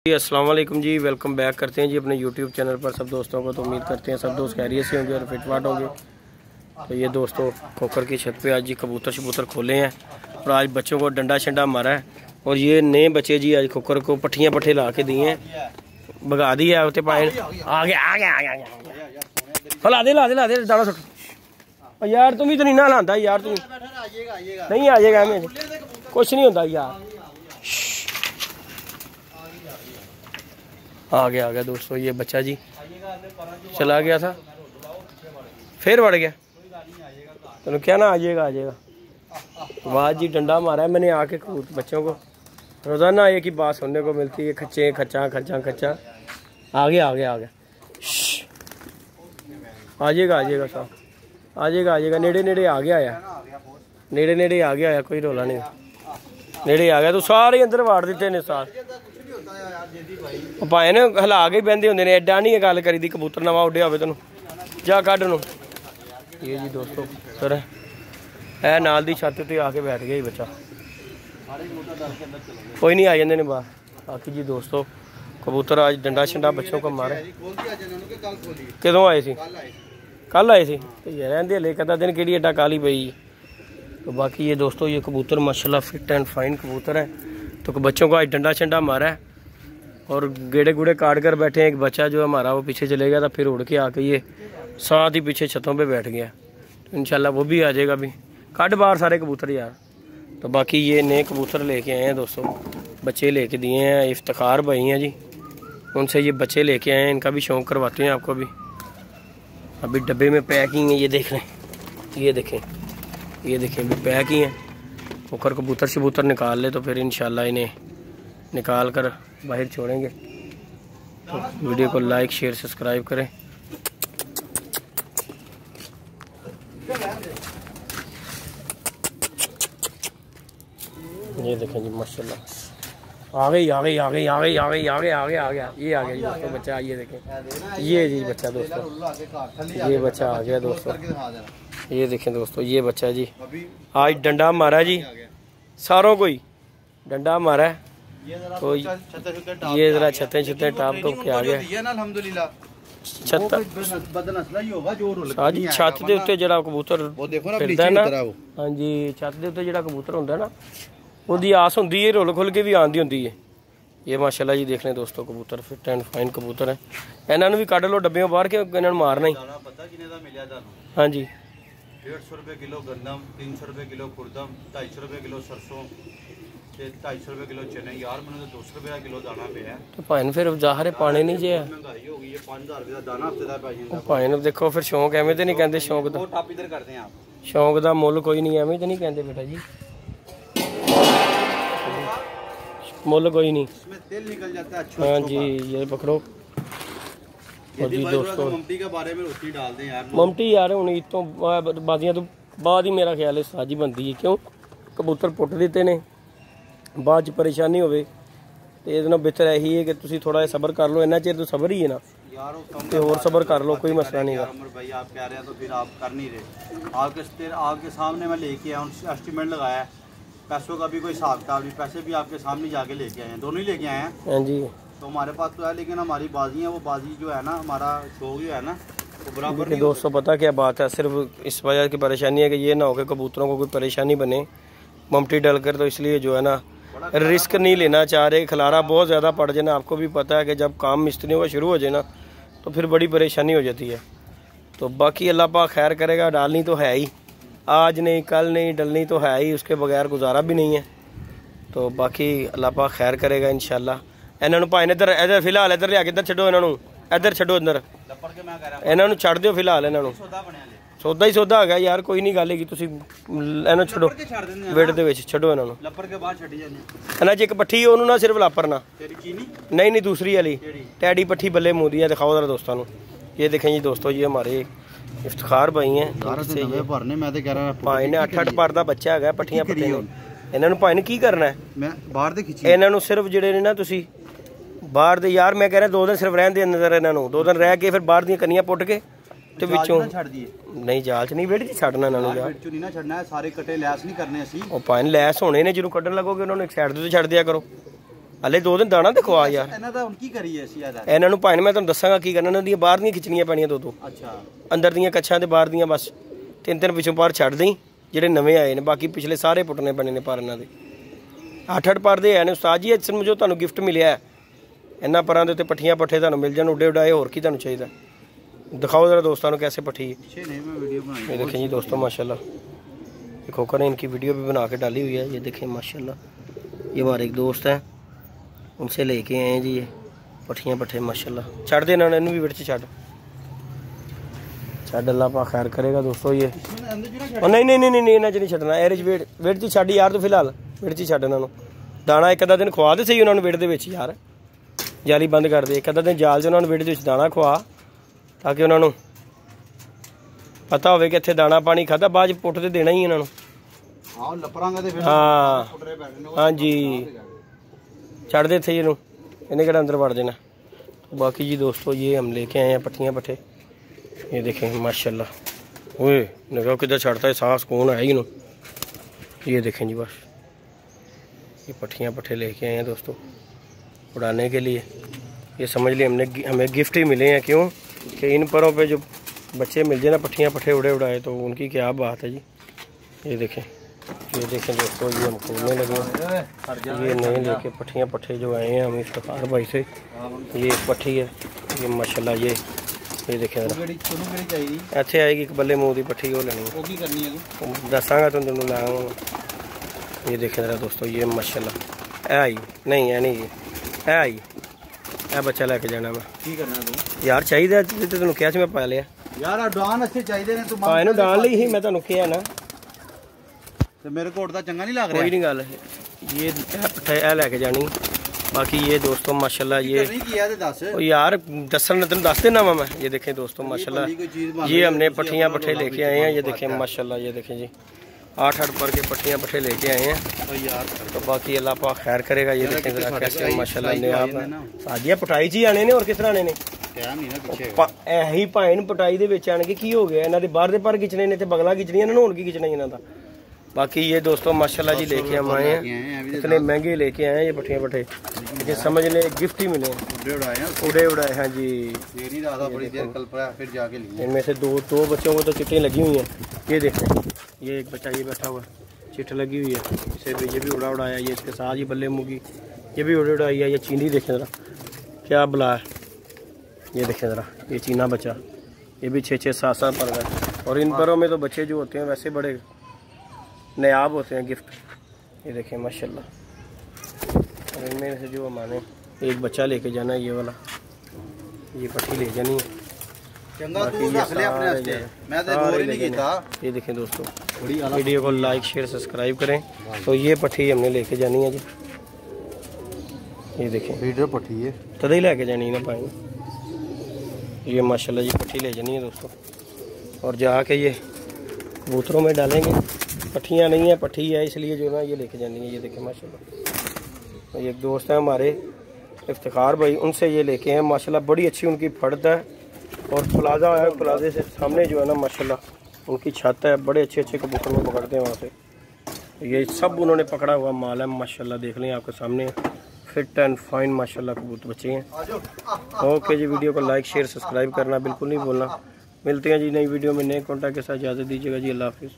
जी अस्सलाम वालेकुम जी, welcome back करते हैं जी अपने यूट्यूब चैनल पर सब दोस्तों को। तो उम्मीद करते हैं सब दोस्त खैरियत से होंगे और फिटफाट होंगे। तो ये दोस्तों खोकर की छत पे आज जी कबूतर शबूतर खोले हैं और आज बच्चों को डंडा शंडा मारा है। और ये नए बच्चे जी आज खोकर को पट्ठियाँ पट्ठे ला के दिए हैं, भगा दी है उते पाए आगे आगे आगे आगे ला दे दाना सुट यार। तुम ही तो नहीं ना लाता यार, तुम नहीं आ जाएगा हमें कुछ नहीं होता यार। आ गया दोस्तों ये बच्चा जी चला गया था फिर बढ़ गया। तो क्या ना आ जाएगा वाह जी डंडा मारा है मैंने आके बच्चों को। रोजाना एक ही बात सुनने को मिलती है, खच्चे खच्चा खच्चा खच्चा। आ गया आ जाएगा साहब, आ जाएगा नेड़े आ गया है, नेड़े आ गया है, कोई रोला नहीं, नेड़े आ गया। तो सारे अंदर वाड़ दिते ने सार भाए ने हिला के बहते होंगे ने। एडा नहीं गल करी दी कबूतर नवा उड्या हो तेन जा कढ़ नू। ये जी दोस्तों सर है नाल दी छत ते आके बैठ गया बच्चा, कोई नहीं आ जाते ने बाहर। बाकी जी दोस्तों कबूतर आज डंडा शंडा बच्चों को मारे। कदों आए थे? कल आए थे। रहते हले कहता दिन कि एडा काली पई। तो बाकी ये दोस्तों ये कबूतर माशाल्लाह फिट एंड फाइन कबूतर है। तो बच्चों को आज डंडा शंडा मारा है और गेड़े गुड़े काट कर बैठे हैं। एक बच्चा जो हमारा वो पीछे चले गया था, फिर उड़ के आके ये साथ ही पीछे छतों पे बैठ गया। तो इंशाल्लाह वो भी आ जाएगा। अभी काट बाहर सारे कबूतर यार। तो बाकी ये नए कबूतर लेके आए हैं दोस्तों, बच्चे लेके दिए हैं। इफ्तिखार भाई हैं जी, उनसे ये बच्चे लेके आए हैं, इनका भी शौक़ करवाते हैं आपको। अभी डब्बे में पैकिंग है, ये देख लें, ये देखें अभी पैक ही हैं। होकर कबूतर शबूतर निकाल ले तो फिर इंशाल्लाह इन्हें निकाल कर बाहर छोड़ेंगे। तो वीडियो को लाइक शेयर सब्सक्राइब करें। ये देखें जी माशाल्लाह आ गई। ये आ गया जी दोस्तों बच्चा। ये देखें ये जी बच्चा दोस्तों, ये बच्चा आ गया दोस्तों। ये देखें दोस्तों ये बच्चा जी आज डंडा मारा जी, सारों को ही डंडा मारा है। तो ये जरा छतें टाप तो क्या गया छत के उत्ते जरा कबूतर फिरदा है ना। हाँ जी छत के उत्ते जरा कबूतर होंदा ना, उहदी आस होंदी है रुल खुल के भी आंदी होंदी है। ये माशाल्लाह जी देख लें दोस्तों कबूतर फिट एंड फाइन कबूतर है। इन्होंने भी कढ़ लो डब्बे बाहर के इन्होंने मारना ही। हाँ जी 150 रुपये किलो गंदम, 300 रुपये किलो खुरदम, 250 रुपये किलो सरसों, 250 रुपये किलो चने। यार मैंने तो 200 रुपये किलो दाना पे है। तो भाई फिर ज़ाहिर है पाने नहीं जे महंगाई हो गई है। 5000 रुपये का दाना हफ्ते का पाई। भाई ने देखो फिर शौक एवं तो नहीं कहते, शौक दा टॉप इधर करते हैं आप, शौक दा मुल कोई नहीं एवं तो नहीं कहते बेटा जी, मुल कोई नहीं, इसमें तेल निकल जाता है। हाँ जी ये पकड़ो। और जी दोस्तों ममटी के बारे में रोटी डाल दें यार। ममटी यार हूँ इतों बाजियां तो बाद ही मेरा ख्याल है साजी बनती है। क्यों कबूतर पुट देते ने बाद परेशानी होवे तो ये बेहतर यही है कि तुम थोड़ा सबर कर लो। इन्ना चेर तो सबर ही है ना यार, तो और सबर कर लो, कोई मसला नहीं है। भाई आप कह रहे हैं तो फिर आप कर नहीं रहे। आपके सामने मैं लेके आया हूँ, एस्टिमेट लगाया है, पैसों का भी कोई हिसाब किताब नहीं, पैसे भी आपके सामने जाके लेके आए हैं, दोनों ही लेके आए हैं। हाँ जी तो हमारे पास तो है, लेकिन हमारी बाजी है, वो बाजी जो है ना, हमारा शौक जो है ना वो बराबर नहीं। दोस्तों पता क्या बात है, सिर्फ इस वजह की परेशानी है कि ये ना हो कि कबूतरों को कोई परेशानी बने ममटी डलकर। तो इसलिए जो है ना रिस्क नहीं लेना चाह रहे, खलारा बहुत ज़्यादा पड़ जाए ना। आपको भी पता है कि जब काम मिस्त्रियों का शुरू हो जाए ना तो फिर बड़ी परेशानी हो जाती है। तो बाकी अल्लाह पाक खैर करेगा, डालनी तो है ही, आज नहीं कल नहीं डलनी तो है ही, उसके बगैर गुजारा भी नहीं है। तो बाकी अल्लाह पाक खैर करेगा इंशाल्लाह। इन्होंने भाई ने इधर फिलहाल इधर लिया के इधर छो, इन्होंने इधर छो, इधर इन्होंने छड़ दो फिलहाल। इन्होंने सौदा ही सौदा आ गया यार, कोई नहीं गल है तुसी इन्होंने छड़ो वेट दे विच छड़ो। इन्होंने इन्हां च एक पट्ठी ओनू ना सिर्फ लापर ना, नहीं दूसरी वाली टैडी पट्ठी बल्ले मुंह दी है। दिखाओ जरा दोस्तों को। ये देखें जी दोस्तों ये हमारे इफ्तिखार भाई हैं, भाई ने 8-8 पर का बच्चा है पट्ठियां पट्टे ने। इन्होंने भाई ने की करना है, इन्होंने सिर्फ जेडे ने ना तुसी बाहर दे यार मैं कह रहा 2 दिन सिर्फ रहन दे अंदर, इन्होंने 2 दिन रह के फिर बाहर दी कनियां पुट के ਤੇ ਵਿੱਚੋਂ ਛੱਡ ਦਈਏ। ਨਹੀਂ ਜਾਲ ਚ ਨਹੀਂ ਵੇੜ ਚ ਛੱਡਣਾ ਇਹਨਾਂ ਨੂੰ। ਯਾਰ ਵਿੱਚੋਂ ਨਹੀਂ ਨਾ ਛੱਡਣਾ, ਸਾਰੇ ਕੱਟੇ ਲੈਸ ਨਹੀਂ ਕਰਨੇ ਅਸੀਂ। ਉਹ ਭਾਵੇਂ ਲੈਸ ਹੋਣੇ ਨੇ, ਜਦੋਂ ਕੱਢਣ ਲੱਗੋਗੇ ਉਹਨਾਂ ਨੂੰ ਇੱਕ ਸਾਈਡ ਤੇ ਛੱਡ ਦਿਆ ਕਰੋ। ਹਲੇ 2 ਦਿਨ ਦਾਣਾ ਤੇ ਖਵਾ ਯਾਰ। ਇਹਨਾਂ ਦਾ ਹੁਣ ਕੀ ਕਰੀਏ ਅਸੀਂ ਇਹਦਾ? ਇਹਨਾਂ ਨੂੰ ਭਾਵੇਂ ਮੈਂ ਤੁਹਾਨੂੰ ਦੱਸਾਂਗਾ ਕੀ ਕਰਨਾ, ਇਹਨਾਂ ਦੀਆਂ ਬਾਹਰ ਦੀਆਂ ਖਿੱਚਣੀਆਂ ਪੈਣੀਆਂ 2-2। ਅੱਛਾ, ਅੰਦਰ ਦੀਆਂ ਕੱਛਾਂ ਤੇ ਬਾਹਰ ਦੀਆਂ ਬਸ 3-3 ਪਿੱਛੋਂ ਪਾਰ ਛੱਡ ਦੇਈ ਜਿਹੜੇ ਨਵੇਂ ਆਏ ਨੇ, ਬਾਕੀ ਪਿਛਲੇ ਸਾਰੇ ਪੁੱਟਣੇ ਪੈਣੇ ਨੇ ਪਰ ਇਹਨਾਂ ਦੇ 8-8 ਪਰ ਦੇ ਆਏ ਨੇ ਉਸਤਾਦ ਜੀ। ਇਸ ਨੂੰ ਜੋ ਤੁਹਾਨੂੰ ਗਿਫਟ ਮਿਲਿਆ ਇਹਨਾਂ ਪਰਾਂ ਦੇ ਉੱਤੇ ਪੱਠੀਆਂ ਪੱਠੇ ਤੁਹਾਨੂੰ ਮਿਲ ਜਾਣ ਉੱਡੇ ਉਡਾਏ, ਹੋਰ ਕੀ ਤੁਹਾਨੂੰ ਚਾਹੀਦਾ। दिखाओ ज़रा दोस्तों कैसे पट्टी है। ये देखें जी दोस्तों माशाल्लाह, एक होकर ने इनकी वीडियो भी बना के डाली हुई है। ये देखें माशाल्लाह, ये हमारे एक दोस्त हैं उनसे लेके आए हैं जी ये पट्ठियाँ पट्ठे माशाल्लाह। छड़ देना इन्होंने भी विच छड़ अल्लाह पा खैर करेगा दोस्तों। ये नहीं नहीं नहीं नहीं इन्हें नहीं छड़ना, एरे वेट च छड़ यार, तो फिलहाल वेट च छड़ इन्होंने दाना एक अद्धा दिन खवा दे सही उन्होंने वेट दे विच यार, जाली बंद कर दे एक अद्धा दिन जाल च उन्होंने वेट दे विच दाना खवा, ताकि उन्होंने पता हो कि इत्थे दाना पानी खादा बाद पुट तो देना ही इन्होंने। हाँ हाँ जी छड़ दे थे इन्हों, इन्हें केड़ा अंदर वड़ देना। बाकी जी दोस्तों ये हम लेके आए हैं पट्ठियाँ पट्ठे। ये देखें माशाल्लाह, ओए निगाह किधर छड़ता है, सांस कौन है इन्हों। ये देखें जी बस ये पट्ठियाँ पट्ठे लेके आए हैं दोस्तों उड़ाने के लिए। ये समझ लिए हमें गिफ्ट ही मिले हैं, क्यों कि इन परों पे जो बच्चे मिल जाए ना पट्ठियाँ पट्ठे उड़े उड़ाए तो उनकी क्या बात है जी। ये देखें दोस्तों ये हम खोलने लगे। ये नए लेके पट्ठियाँ पट्ठे जो आए हैं हम इफ्तिखार भाई से। ये एक पट्ठी है ये माशाल्लाह। ये देखें इत्थे आएगी एक बल्ले मूँह की पट्ठी वो लेनी दसांगा तुम तेन लाँगा। ये देखें ज़रा दोस्तों ये माशाल्लाह आई नहीं है नहीं है आई ए बच्चा लेके जाना मैं की करना तू यार चाहिए तेन क्या मैं पा लिया यार डान अच्छे चाहिए ने तू पाए डान ली ही मैं तेन क्या ना ते मेरे कोट दा चंगा नहीं लग रहा। कोई नहीं गल ये पट्ठा ए लेके जानी। बाकी ये दोस्तों माशाल्लाह ये यार दसन तेन दस देना मैं। ये देखें दोस्तों माशाल्लाह ये हमने पट्ठियाँ पट्ठे लेके आए हैं। ये देखें माशाल्लाह ये देखें जी 8-8 पर के पट्ठियाँ पट्ठे लेके आए हैं तो यार। तो बाकी अल्लाह पाक खैर करेगा। ये देखें जरा कैसे माशाल्लाह ने आप साजिया पटाई च ही आने ने और किस तरह आने ने ही भाई पटाई दे विच आने की हो गया। इन्होंने बाहर दे पर खिंचने ने बगला खिंचनी इन्होंने होर की खिंचना इन्हों का। बाकी ये दोस्तों माशाल्लाह जी लेके हम आए हैं, इतने महंगे लेके आए हैं ये पट्ठियाँ पट्ठे, लेकिन समझ लें गिफ्ट ही मिले उड़े उड़ाए। हाँ जी इनमें से दो बच्चों को तो चिट्टें लगी हुई हैं। ये देखें ये एक बच्चा ये बैठा हुआ चिट लगी हुई है, इसे भी ये भी उड़ा उड़ाया। ये इसके साथ ही बल्ले मुगी ये भी उड़े उड़ाई है। ये चीनी देखें ज़रा क्या बुला है। ये देखें ज़रा ये चीना बच्चा ये भी 6-6 7-7 पर गए। और इन परों में तो बच्चे जो होते हैं वैसे बड़े नायाब होते हैं गिफ्ट। ये देखें माशाल्लाह। और इनमें से जो हमारे एक बच्चा लेके जाना है ये वाला, ये पट्टी ले जानी है। ये देखें दोस्तों वीडियो को लाइक शेयर सब्सक्राइब करें। तो ये पट्टी हमने लेके जानी है जी। ये देखें वीडियो पट्टी है तद ही लेके जानी है ना भाई। ये माशाल्लाह जी पट्टी ले जानी है दोस्तों और जाके ये कबूतरों में डालेंगे। पट्टियाँ नहीं है पट्टी है इसलिए जो ना ये लेके जानी है। ये देखें माशाल्लाह। तो एक दोस्त है हमारे इफ्तिखार भाई उनसे ये लेके हैं माशाल्लाह। बड़ी अच्छी उनकी फड़त है और प्लाजा है, प्लाजे से सामने जो है ना माशाल्लाह उनकी छत है। बड़े अच्छे अच्छे कबूतर को पकड़ते हैं वहाँ से। ये सब उन्होंने पकड़ा हुआ माल है माशाल्लाह। देख लें आपके सामने फिट एंड फाइन माशाल्लाह कबूतर बच्चे हैं। ओके जी वीडियो को लाइक शेयर सब्सक्राइब करना बिल्कुल नहीं भूलना। मिलते हैं जी नई वीडियो में नए कॉन्टैक्ट के साथ। इजाज़त दीजिएगा जी। अल्लाह हाफिज़।